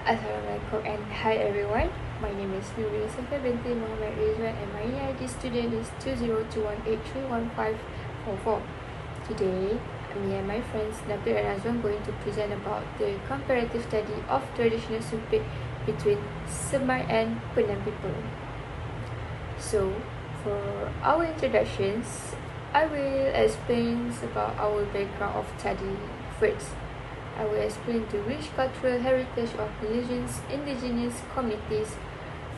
Assalamualaikum and hi everyone. My name is Nurul Safa binti Muhammad Rizwan and my ID student is 2021831544. Today, me and my friends Nabil and Azwan going to present about the comparative study of traditional Sumpit between Semai and Penang people. So, for our introductions, I will explain about our background of study first. I will explain the rich cultural heritage of Malaysians indigenous communities,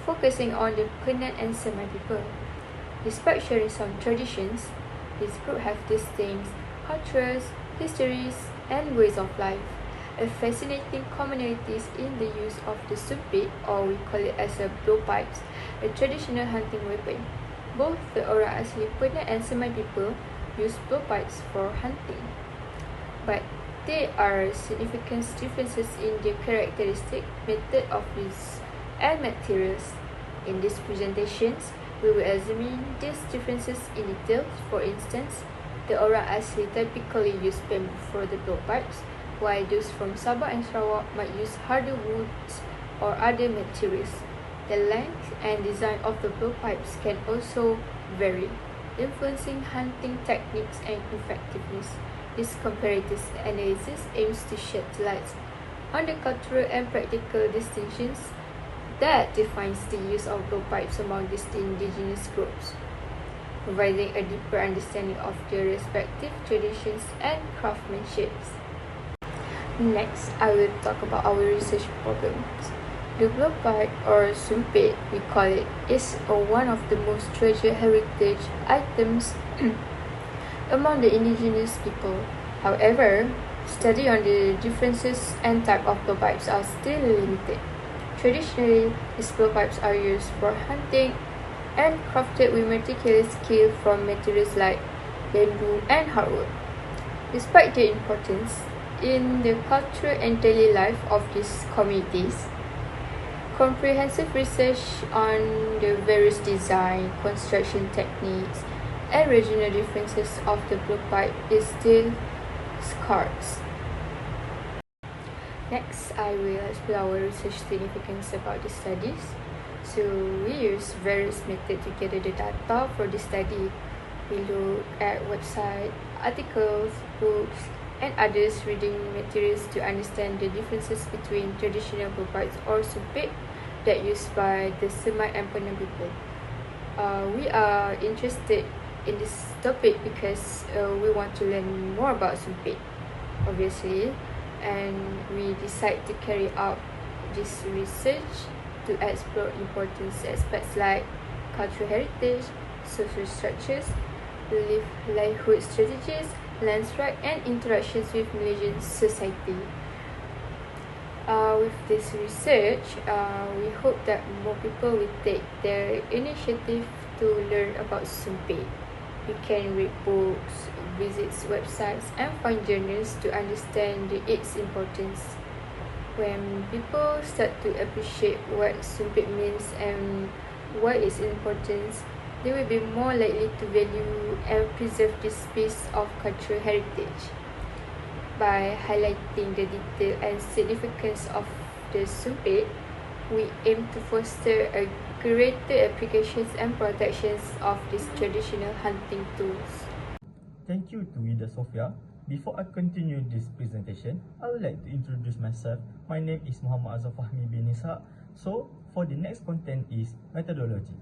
focusing on the Penang and Semai people. Despite sharing some traditions, this group have distinct cultures, histories, and ways of life. A fascinating commonalities in the use of the sumpit, or we call it as a blowpipes, a traditional hunting weapon. Both the orang asli Penang and Semai people use blowpipes for hunting, but there are significant differences in the characteristic, method of use, and materials. In these presentations, we will examine these differences in detail. For instance, the orang asli typically use bamboo for the blowpipes, while those from Sabah and Sarawak might use harder woods or other materials. The length and design of the blowpipes can also vary, influencing hunting techniques and effectiveness. This comparative analysis aims to shed light on the cultural and practical distinctions that defines the use of blowpipes among these indigenous groups, providing a deeper understanding of their respective traditions and craftsmanship. Next, I will talk about our research problems. The blowpipe, or sumpit we call it, is one of the most treasured heritage items among the indigenous people. However, study on the differences and type of blowpipes are still limited. Traditionally, these blowpipes are used for hunting and crafted with meticulous skill from materials like bamboo and hardwood. Despite their importance in the culture and daily life of these communities, comprehensive research on the various design, construction techniques, and regional differences of the blowpipe is still scarce. Next, I will explain our research significance about the studies. So, we use various methods to gather the data for the study. We look at website, articles, books, and others reading materials to understand the differences between traditional blowpipes or sumpit that used by the Semai and Penang people. We are interested in this topic because we want to learn more about sumpit, obviously, and we decide to carry out this research to explore important aspects like cultural heritage, social structures, livelihood strategies, land rights, and interactions with Malaysian society. With this research, we hope that more people will take their initiative to learn about sumpit. You can read books, visit websites, and find journals to understand its importance. When people start to appreciate what sumpit means and what its importance, they will be more likely to value and preserve this piece of cultural heritage. By highlighting the detail and significance of the sumpit, we aim to foster a greater applications and protections of these traditional hunting tools. Thank you to Ida Sofia. Before I continue this presentation, I would like to introduce myself. My name is Muhammad Azhar Fahmi bin Ishaq. So, for the next content is methodology.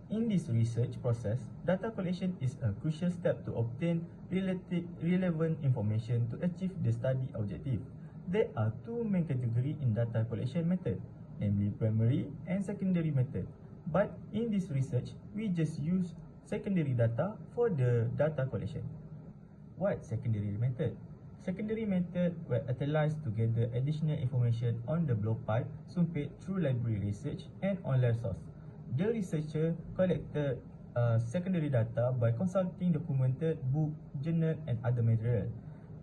In this research process, data collection is a crucial step to obtain relevant information to achieve the study objective. There are two main categories in data collection method, namely primary and secondary method. But in this research, we just use secondary data for the data collection. What secondary method? Secondary method will utilize to gather additional information on the blowpipe sumpit through library research and online source. The researcher collected secondary data by consulting documented book, journal, and other material.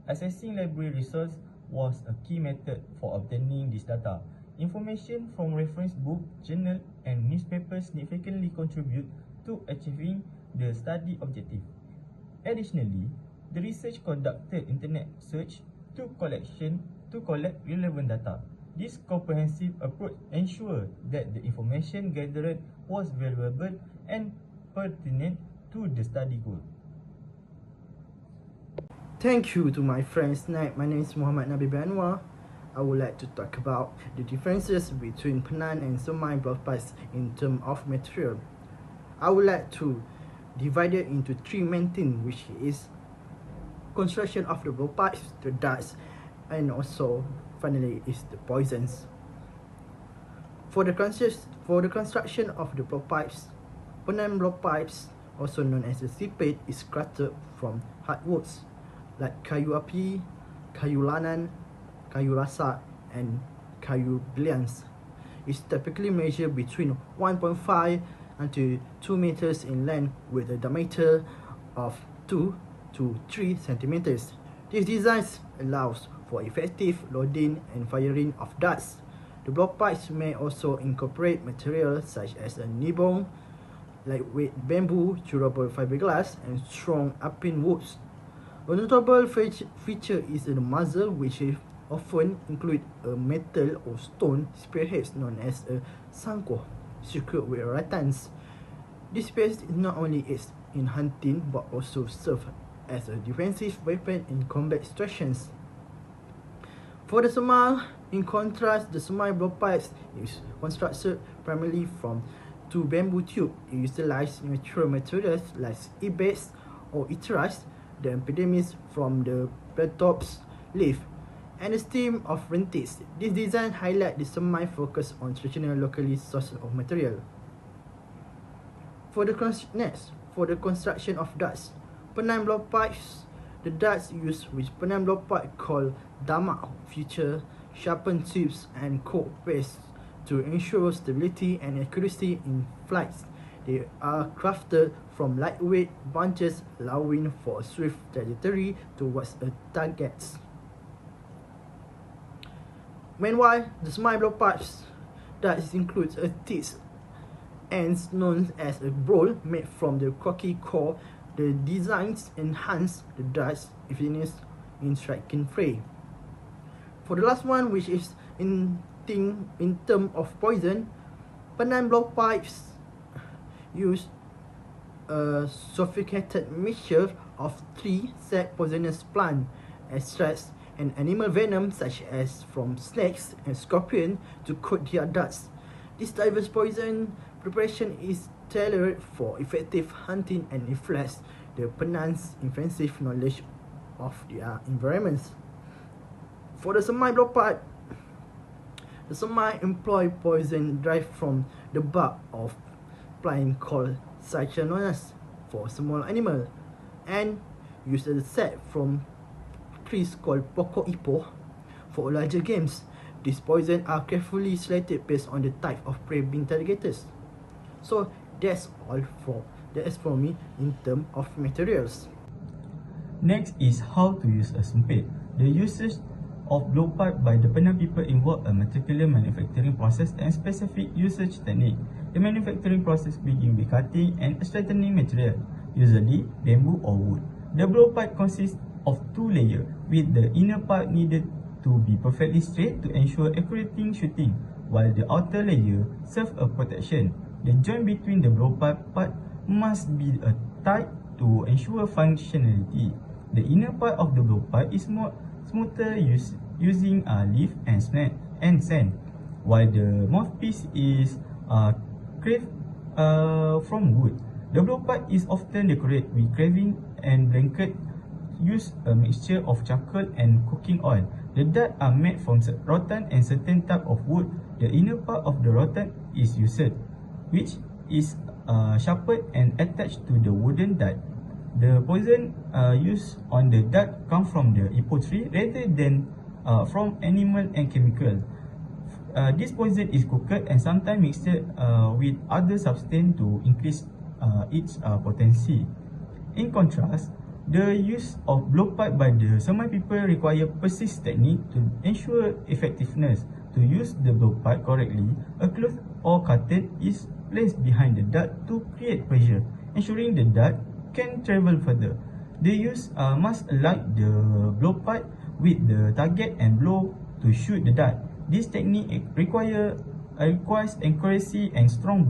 Accessing library resource was a key method for obtaining this data. Information from reference book, journal, and newspapers significantly contribute to achieving the study objective. Additionally, the research conducted internet search to collect relevant data. This comprehensive approach ensures that the information gathered was valuable and pertinent to the study goal. Thank you to my friend Snack. My name is Muhammad Nabi Anwar. I would like to talk about the differences between Penan and Semai blowpipes in terms of material. I would like to divide it into three main things, which is construction of the blowpipes, the darts, and also finally is the poisons. For the construction of the blowpipes, Penan blowpipes, also known as the seepage, is crafted from hardwoods like kayu api, kayu lanan, kayu rasak, and kayu belians. It's typically measured between 1.5 until 2 meters in length with a diameter of 2 to 3 centimeters. This design allows for effective loading and firing of darts. The blowpipes may also incorporate materials such as a nibong, lightweight bamboo, durable fiberglass, and strong alpine woods. A notable feature is the muzzle, which often include a metal or stone spearhead known as a sangkoh, secured with rattans. This spearhead not only aids in hunting but also serves as a defensive weapon in combat situations. For the semai, in contrast, the semai blowpipes is constructed primarily from two bamboo tubes. It utilizes natural materials like ibex or iteras, the epidermis from the pletops leaf, and the stem of rentis. This design highlights the semai focus on traditional locally sourced of material. For the construction of darts, Penan blowpipes, the darts used with Penan blowpipe called damak feature sharpened tips and coat paste to ensure stability and accuracy in flights. They are crafted from lightweight bunches, allowing for a swift trajectory towards a target. Meanwhile, the semai blowpipes that includes a thick ends known as a browl made from the corky core. The designs enhance the dart's effectiveness in striking prey. For the last one, which is in terms of poison, Penan blowpipes use a sophisticated mixture of 3 set poisonous plant extracts and animal venom such as from snakes and scorpions to coat their darts. This diverse poison preparation is tailored for effective hunting and reflects the Penan's intensive knowledge of their environments. For the semai blowpipe, the semai employ poison derived from the bark of plant called cyanonas for small animal, and use a set from trees called pokok ipoh for larger games. These poisons are carefully selected based on the type of prey being targeted. So that's for me in terms of materials. Next is how to use a sumpit. The usage of blowpipe by the Penan people involve a meticulous manufacturing process and specific usage technique. The manufacturing process begins with cutting and straightening material, usually bamboo or wood. The blowpipe consists of 2 layers, with the inner part needed to be perfectly straight to ensure accurate shooting, while the outer layer serves a protection. The joint between the blowpipe part must be tight to ensure functionality. The inner part of the blowpipe is smoother using leaf and sand, while the mouthpiece is carved from wood. The blowpipe is often decorated with carving and blanket. Use a mixture of charcoal and cooking oil. The darts are made from rattan and certain type of wood. The inner part of the rattan is used, which is sharpened and attached to the wooden dart. The poison used on the dart come from the ipoh tree rather than from animal and chemical. This poison is cooked and sometimes mixed with other substance to increase its potency. In contrast, the use of blowpipe by the semai people require precise technique to ensure effectiveness. To use the blowpipe correctly, a cloth or curtain is placed behind the dart to create pressure, ensuring the dart can travel further. The use must align the blowpipe with the target and blow to shoot the dart. This technique requires accuracy and strong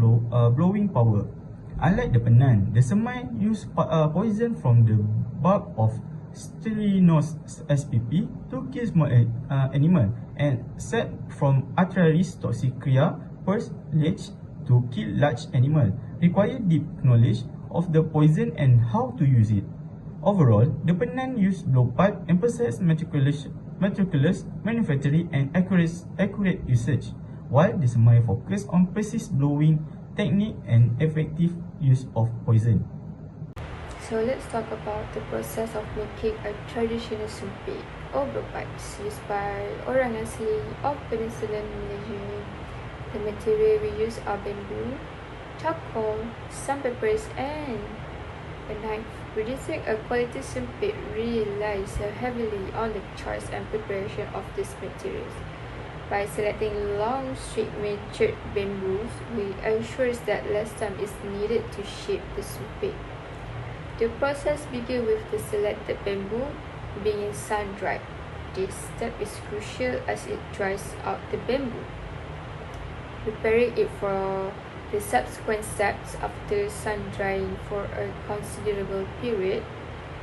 blowing power. Unlike the penan, the semai use poison from the bark of Stylinos spp to kill small animal and set from Atraris toxicria perlage to kill large animal. Require deep knowledge of the poison and how to use it. Overall, the penan use blowpipe emphasize meticulous manufacturing and accurate usage, while the semai focus on precise blowing technique and effective use of poison. So let's talk about the process of making a traditional sumpit or blowpipes used by orang asli of Peninsular Malaysia. The material we use are bamboo, charcoal, sandpapers and a knife. Producing a quality sumpit relies heavily on the choice and preparation of these materials. By selecting long, straight matured bamboos, we ensure that less time is needed to shape the sumpit. The process begins with the selected bamboo being sun-dried. This step is crucial as it dries out the bamboo. Preparing it for the subsequent steps after sun-drying for a considerable period,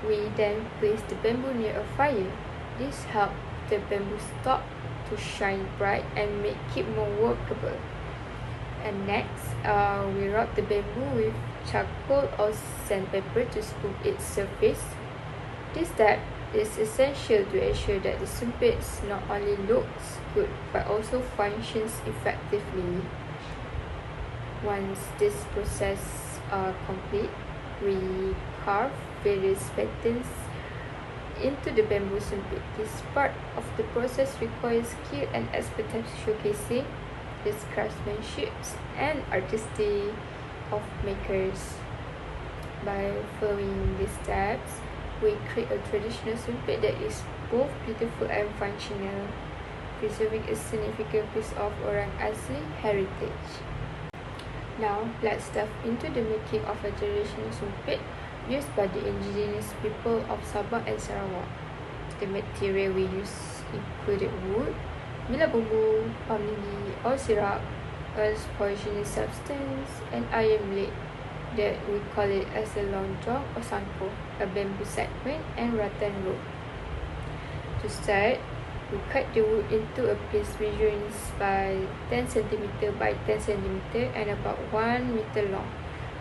we then place the bamboo near a fire. This helps the bamboo stalk to shine bright and make it more workable. And next, we rub the bamboo with charcoal or sandpaper to smooth its surface. This step is essential to ensure that the sumpit not only looks good but also functions effectively. Once this process complete, we carve various patterns into the bamboo sumpit. This part of the process requires skill and expertise, showcasing the craftsmanship and artistry of makers. By following these steps, we create a traditional sumpit that is both beautiful and functional, preserving a significant piece of orang asli heritage. Now, let's dive into the making of a traditional sumpit used by the indigenous people of Sabah and Sarawak. The material we use included wood, bila bumbu, palm lili or syrup, a poisonous substance, and iron blade that we call it as a lonjong or sangko, a bamboo segment, and rattan rope. To start, we cut the wood into a piece measuring by 10 cm by 10 cm and about 1 meter long.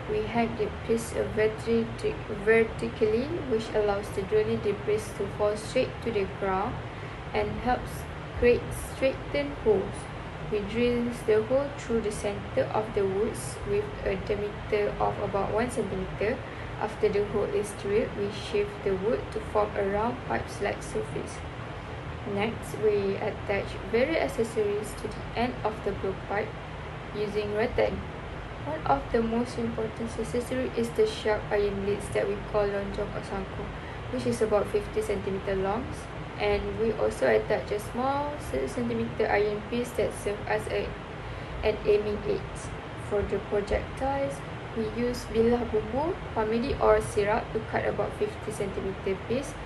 We hang the piece vertically, which allows the drilling debris to fall straight to the ground and helps create straightened holes. We drill the hole through the center of the woods with a diameter of about 1 cm. After the hole is drilled, we shift the wood to form a round pipes-like surface. Next, we attach various accessories to the end of the blowpipe using rattan. One of the most important accessories is the sharp iron blades that we call lonjong or sangko, which is about 50 cm long, and we also attach a small 6 cm iron piece that serves as an aiming aid. For the projectiles, we use bilah bumbu, pamidi or syrup to cut about 50 cm piece.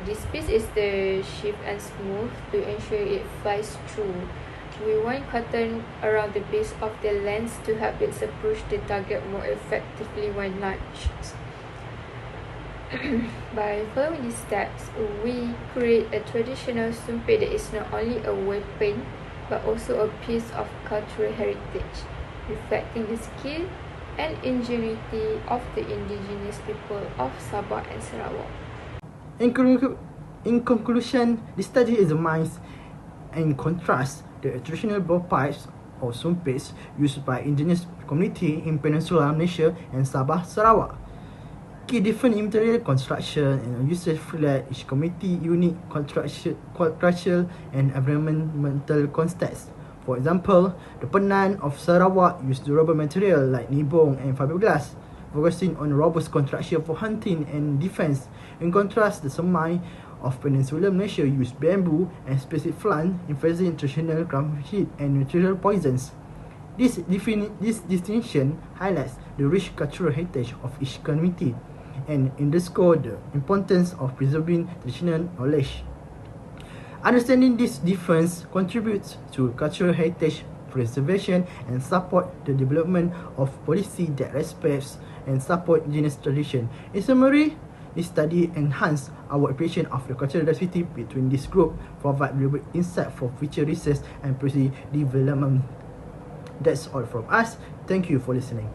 This piece is the stiff and smooth to ensure it flies through. We wind cotton around the base of the lens to help it approach the target more effectively when launched. By following these steps, we create a traditional sumpit that is not only a weapon but also a piece of cultural heritage, reflecting the skill and ingenuity of the indigenous people of Sabah and Sarawak. In conclusion, this study examines and contrasts the traditional blowpipes or sumpits used by indigenous community in Peninsular Malaysia and Sabah, Sarawak. Key different material construction and usage reflect each community unique cultural and environmental context. For example, the penan of Sarawak use durable material like nibong and fiberglass, focusing on robust construction for hunting and defense. In contrast, the semai of Peninsular Malaysia use bamboo and specific plant, emphasizing traditional craftsmanship and natural poisons. This distinction highlights the rich cultural heritage of each community and underscores the importance of preserving traditional knowledge. Understanding this difference contributes to cultural heritage preservation and support the development of policy that respects and support indigenous tradition. In summary, this study enhanced our appreciation of the cultural diversity between this group, provide valuable insight for future research and policy development. That's all from us. Thank you for listening.